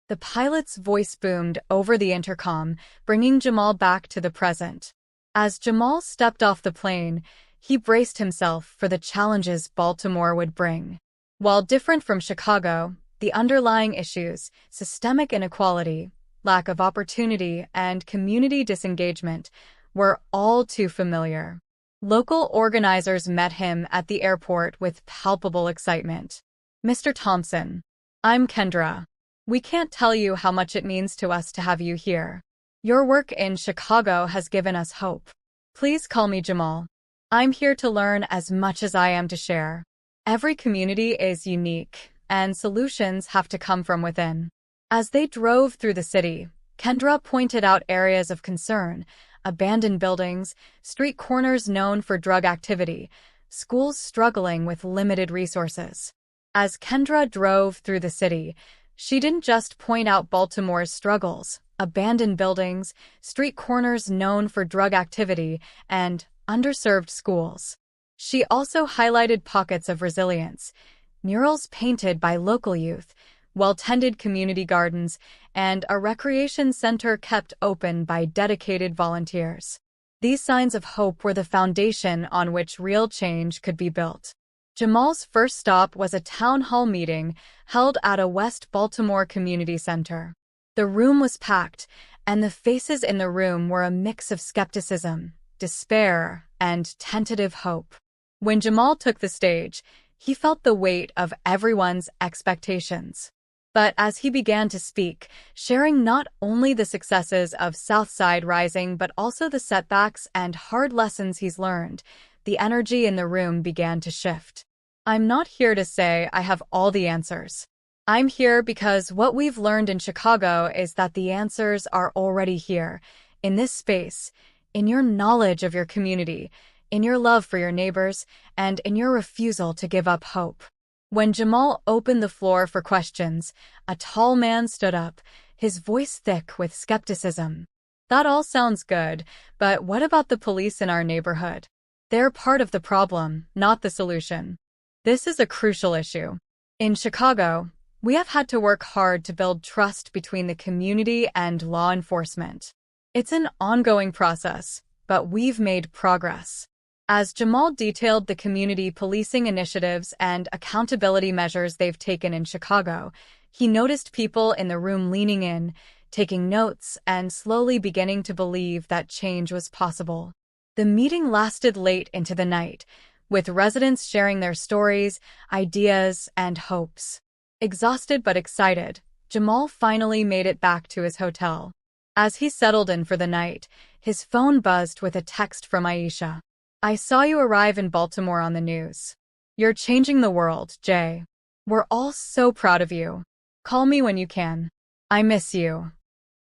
The pilot's voice boomed over the intercom, bringing Jamal back to the present. As Jamal stepped off the plane, he braced himself for the challenges Baltimore would bring. While different from Chicago, the underlying issues, systemic inequality, lack of opportunity, and community disengagement, were all too familiar. Local organizers met him at the airport with palpable excitement. "Mr. Thompson, I'm Kendra. We can't tell you how much it means to us to have you here. Your work in Chicago has given us hope. Please call me Jamal. I'm here to learn as much as I am to share. Every community is unique, and solutions have to come from within." As they drove through the city, Kendra pointed out areas of concern: abandoned buildings, street corners known for drug activity, schools struggling with limited resources. As Kendra drove through the city, she didn't just point out Baltimore's struggles: abandoned buildings, street corners known for drug activity, and underserved schools. She also highlighted pockets of resilience: murals painted by local youth, well-tended community gardens, and a recreation center kept open by dedicated volunteers. These signs of hope were the foundation on which real change could be built. Jamal's first stop was a town hall meeting held at a West Baltimore community center. The room was packed, and the faces in the room were a mix of skepticism, despair, and tentative hope. When Jamal took the stage, he felt the weight of everyone's expectations. But as he began to speak, sharing not only the successes of Southside Rising but also the setbacks and hard lessons he's learned, the energy in the room began to shift. I'm not here to say I have all the answers. I'm here because what we've learned in Chicago is that the answers are already here, in this space, in your knowledge of your community, in your love for your neighbors, and in your refusal to give up hope. When Jamal opened the floor for questions, a tall man stood up, his voice thick with skepticism. That all sounds good, but what about the police in our neighborhood? They're part of the problem, not the solution. This is a crucial issue. In Chicago, we have had to work hard to build trust between the community and law enforcement. It's an ongoing process, but we've made progress. As Jamal detailed the community policing initiatives and accountability measures they've taken in Chicago, he noticed people in the room leaning in, taking notes, and slowly beginning to believe that change was possible. The meeting lasted late into the night, with residents sharing their stories, ideas, and hopes. Exhausted but excited, Jamal finally made it back to his hotel. As he settled in for the night, his phone buzzed with a text from Aisha. "I saw you arrive in Baltimore on the news. You're changing the world, Jay. We're all so proud of you. Call me when you can. I miss you."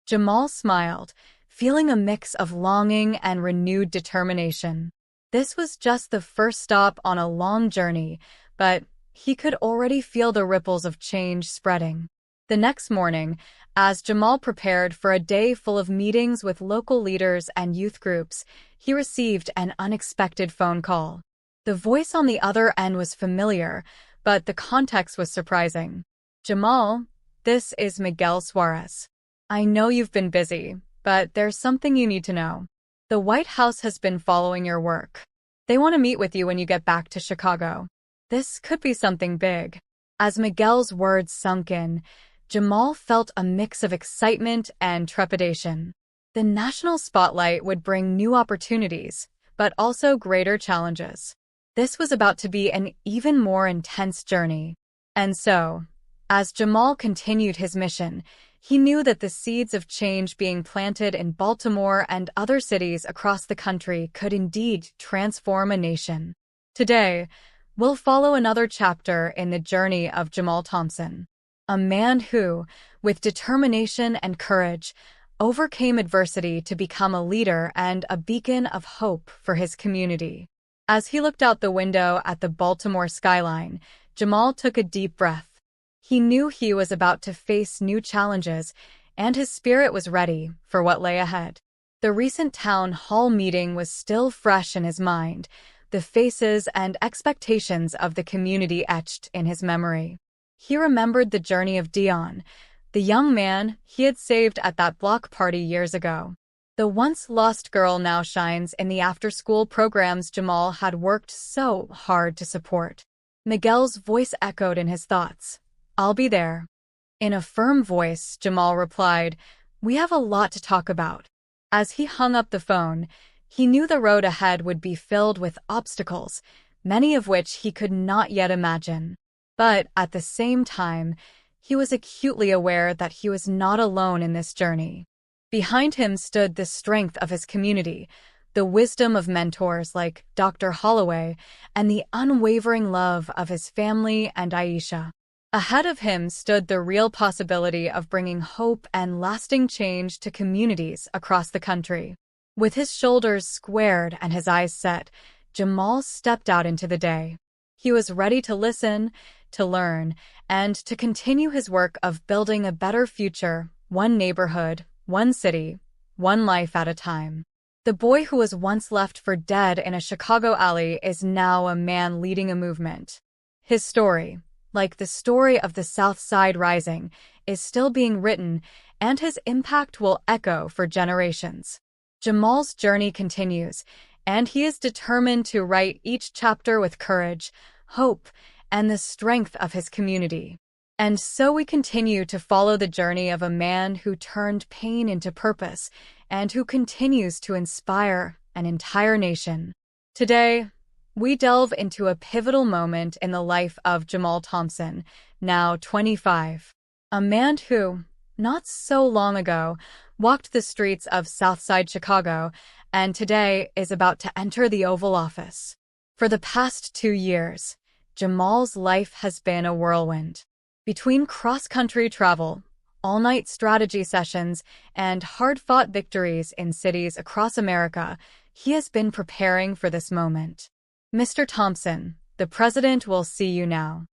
Jamal smiled, feeling a mix of longing and renewed determination. This was just the first stop on a long journey, but he could already feel the ripples of change spreading. The next morning, as Jamal prepared for a day full of meetings with local leaders and youth groups, he received an unexpected phone call. The voice on the other end was familiar, but the context was surprising. "Jamal, this is Miguel Suarez. I know you've been busy, but there's something you need to know. The White House has been following your work. They want to meet with you when you get back to Chicago. This could be something big." As Miguel's words sunk in, Jamal felt a mix of excitement and trepidation. The national spotlight would bring new opportunities, but also greater challenges. This was about to be an even more intense journey. And so, as Jamal continued his mission, he knew that the seeds of change being planted in Baltimore and other cities across the country could indeed transform a nation. Today, we'll follow another chapter in the journey of Jamal Thompson. A man who, with determination and courage, overcame adversity to become a leader and a beacon of hope for his community. As he looked out the window at the Baltimore skyline, Jamal took a deep breath. He knew he was about to face new challenges, and his spirit was ready for what lay ahead. The recent town hall meeting was still fresh in his mind, the faces and expectations of the community etched in his memory. He remembered the journey of Dion, the young man he had saved at that block party years ago. The once-lost girl now shines in the after-school programs Jamal had worked so hard to support. Miguel's voice echoed in his thoughts. "I'll be there." In a firm voice, Jamal replied, "We have a lot to talk about." As he hung up the phone, he knew the road ahead would be filled with obstacles, many of which he could not yet imagine. But at the same time, he was acutely aware that he was not alone in this journey. Behind him stood the strength of his community, the wisdom of mentors like Dr. Holloway, and the unwavering love of his family and Aisha. Ahead of him stood the real possibility of bringing hope and lasting change to communities across the country. With his shoulders squared and his eyes set, Jamal stepped out into the day. He was ready to listen, to learn, and to continue his work of building a better future, one neighborhood, one city, one life at a time. The boy who was once left for dead in a Chicago alley is now a man leading a movement. His story, like the story of the South Side Rising, is still being written, and his impact will echo for generations. Jamal's journey continues, and he is determined to write each chapter with courage, hope, and the strength of his community. And so we continue to follow the journey of a man who turned pain into purpose and who continues to inspire an entire nation. Today, we delve into a pivotal moment in the life of Jamal Thompson, now 25. A man who, not so long ago, walked the streets of Southside Chicago and today is about to enter the Oval Office. For the past 2 years, Jamal's life has been a whirlwind. Between cross-country travel, all-night strategy sessions, and hard-fought victories in cities across America, he has been preparing for this moment. Mr. Thompson, the president will see you now.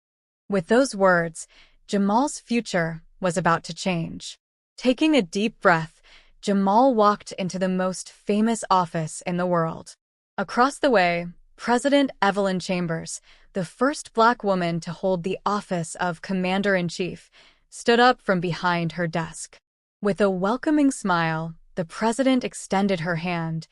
With those words, Jamal's future was about to change. Taking a deep breath, Jamal walked into the most famous office in the world. Across the way, President Evelyn Chambers, the first Black woman to hold the office of Commander-in-Chief, stood up from behind her desk. With a welcoming smile, the president extended her hand.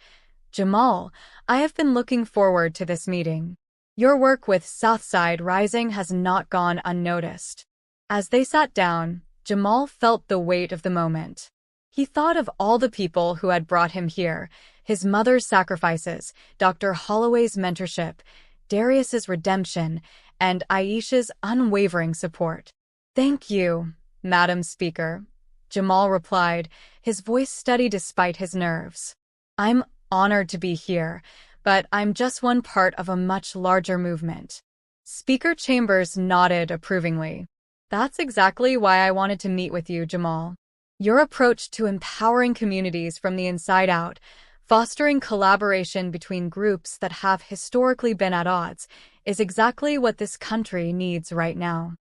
"Jamal, I have been looking forward to this meeting. Your work with Southside Rising has not gone unnoticed." As they sat down, Jamal felt the weight of the moment. He thought of all the people who had brought him here, his mother's sacrifices, Dr. Holloway's mentorship, Darius's redemption, and Aisha's unwavering support. "Thank you, Madam Speaker," Jamal replied, his voice steady despite his nerves. "I'm honored to be here, but I'm just one part of a much larger movement." Speaker Chambers nodded approvingly. "That's exactly why I wanted to meet with you, Jamal. Your approach to empowering communities from the inside out, fostering collaboration between groups that have historically been at odds, is exactly what this country needs right now."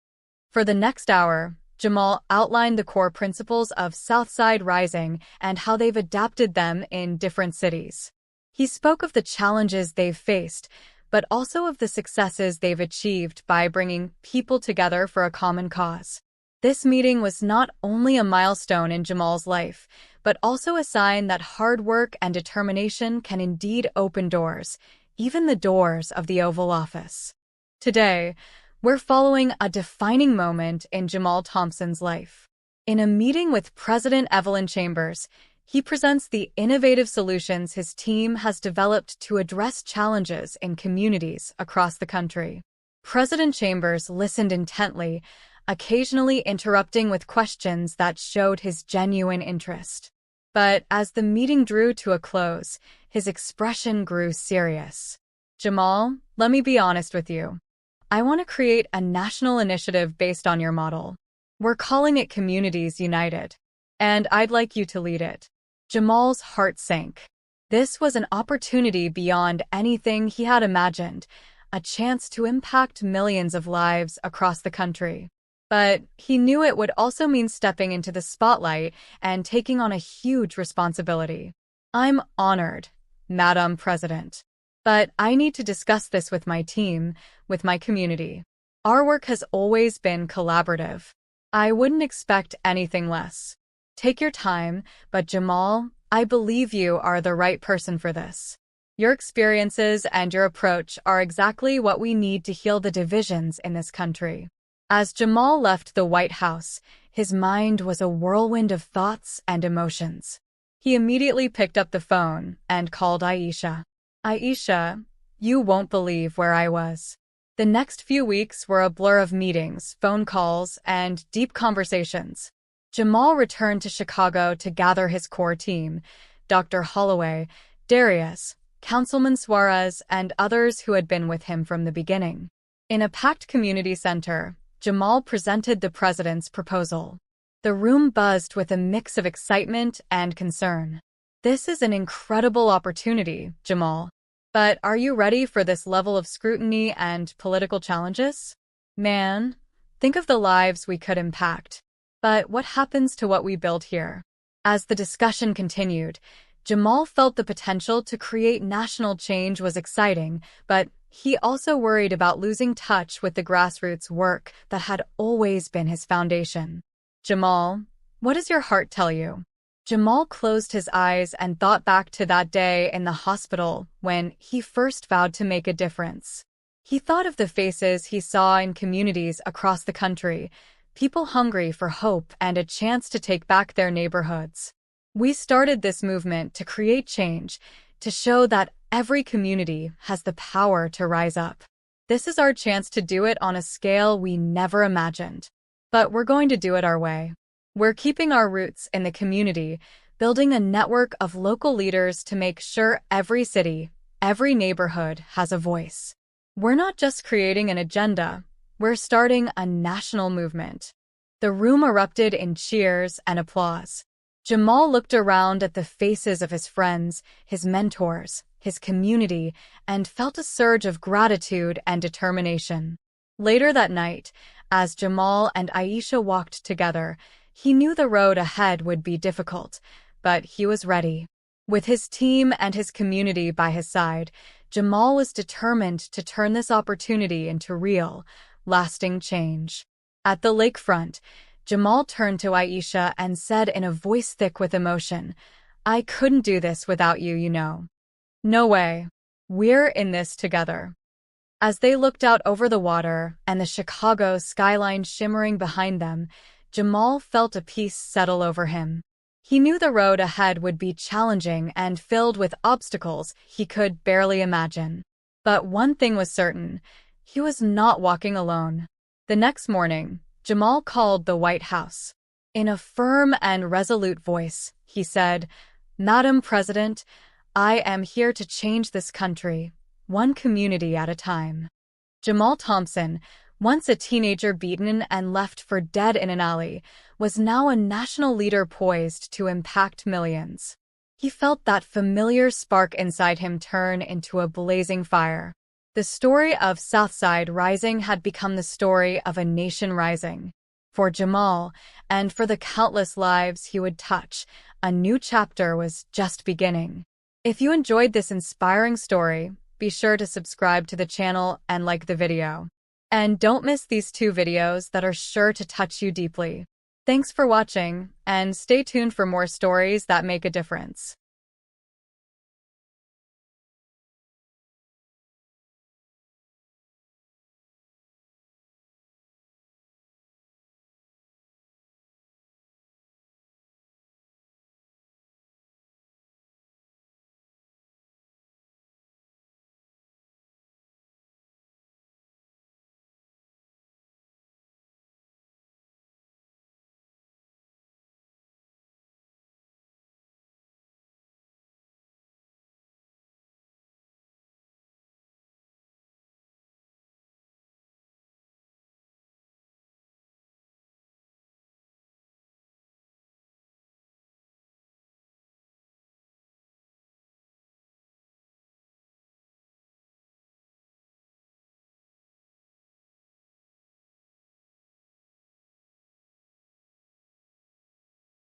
For the next hour, Jamal outlined the core principles of Southside Rising and how they've adapted them in different cities. He spoke of the challenges they've faced, but also of the successes they've achieved by bringing people together for a common cause. This meeting was not only a milestone in Jamal's life, but also a sign that hard work and determination can indeed open doors, even the doors of the Oval Office. Today, we're following a defining moment in Jamal Thompson's life. In a meeting with President Evelyn Chambers, he presents the innovative solutions his team has developed to address challenges in communities across the country. President Chambers listened intently, occasionally interrupting with questions that showed his genuine interest. But as the meeting drew to a close, his expression grew serious. "Jamal, let me be honest with you. I want to create a national initiative based on your model. We're calling it Communities United, and I'd like you to lead it." Jamal's heart sank. This was an opportunity beyond anything he had imagined, a chance to impact millions of lives across the country. But he knew it would also mean stepping into the spotlight and taking on a huge responsibility. "I'm honored, Madam President. But I need to discuss this with my team, with my community. Our work has always been collaborative. I wouldn't expect anything less. Take your time, but Jamal, I believe you are the right person for this. Your experiences and your approach are exactly what we need to heal the divisions in this country." As Jamal left the White House, his mind was a whirlwind of thoughts and emotions. He immediately picked up the phone and called Aisha. "Aisha, you won't believe where I was." The next few weeks were a blur of meetings, phone calls, and deep conversations. Jamal returned to Chicago to gather his core team, Dr. Holloway, Darius, Councilman Suarez, and others who had been with him from the beginning. In a packed community center, Jamal presented the president's proposal. The room buzzed with a mix of excitement and concern. "This is an incredible opportunity, Jamal. But are you ready for this level of scrutiny and political challenges? Man, think of the lives we could impact. But what happens to what we build here?" As the discussion continued, Jamal felt the potential to create national change was exciting, but he also worried about losing touch with the grassroots work that had always been his foundation. "Jamal, what does your heart tell you?" Jamal closed his eyes and thought back to that day in the hospital when he first vowed to make a difference. He thought of the faces he saw in communities across the country, people hungry for hope and a chance to take back their neighborhoods. "We started this movement to create change, to show that every community has the power to rise up. This is our chance to do it on a scale we never imagined." But we're going to do it our way. We're keeping our roots in the community, building a network of local leaders to make sure every city, every neighborhood has a voice. We're not just creating an agenda, we're starting a national movement." The room erupted in cheers and applause. Jamal looked around at the faces of his friends, his mentors, his community, and felt a surge of gratitude and determination. Later that night, as Jamal and Aisha walked together, he knew the road ahead would be difficult, but he was ready. With his team and his community by his side, Jamal was determined to turn this opportunity into real, lasting change. At the lakefront, Jamal turned to Aisha and said in a voice thick with emotion, "I couldn't do this without you, you know." "No way. We're in this together." As they looked out over the water and the Chicago skyline shimmering behind them, Jamal felt a peace settle over him. He knew the road ahead would be challenging and filled with obstacles he could barely imagine. But one thing was certain, he was not walking alone. The next morning, Jamal called the White House. In a firm and resolute voice, he said, "Madam President, I am here to change this country, one community at a time." Jamal Thompson, once a teenager beaten and left for dead in an alley, was now a national leader poised to impact millions. He felt that familiar spark inside him turn into a blazing fire. The story of Southside Rising had become the story of a nation rising. For Jamal, and for the countless lives he would touch, a new chapter was just beginning. If you enjoyed this inspiring story, be sure to subscribe to the channel and like the video. And don't miss these 2 videos that are sure to touch you deeply. Thanks for watching, and stay tuned for more stories that make a difference.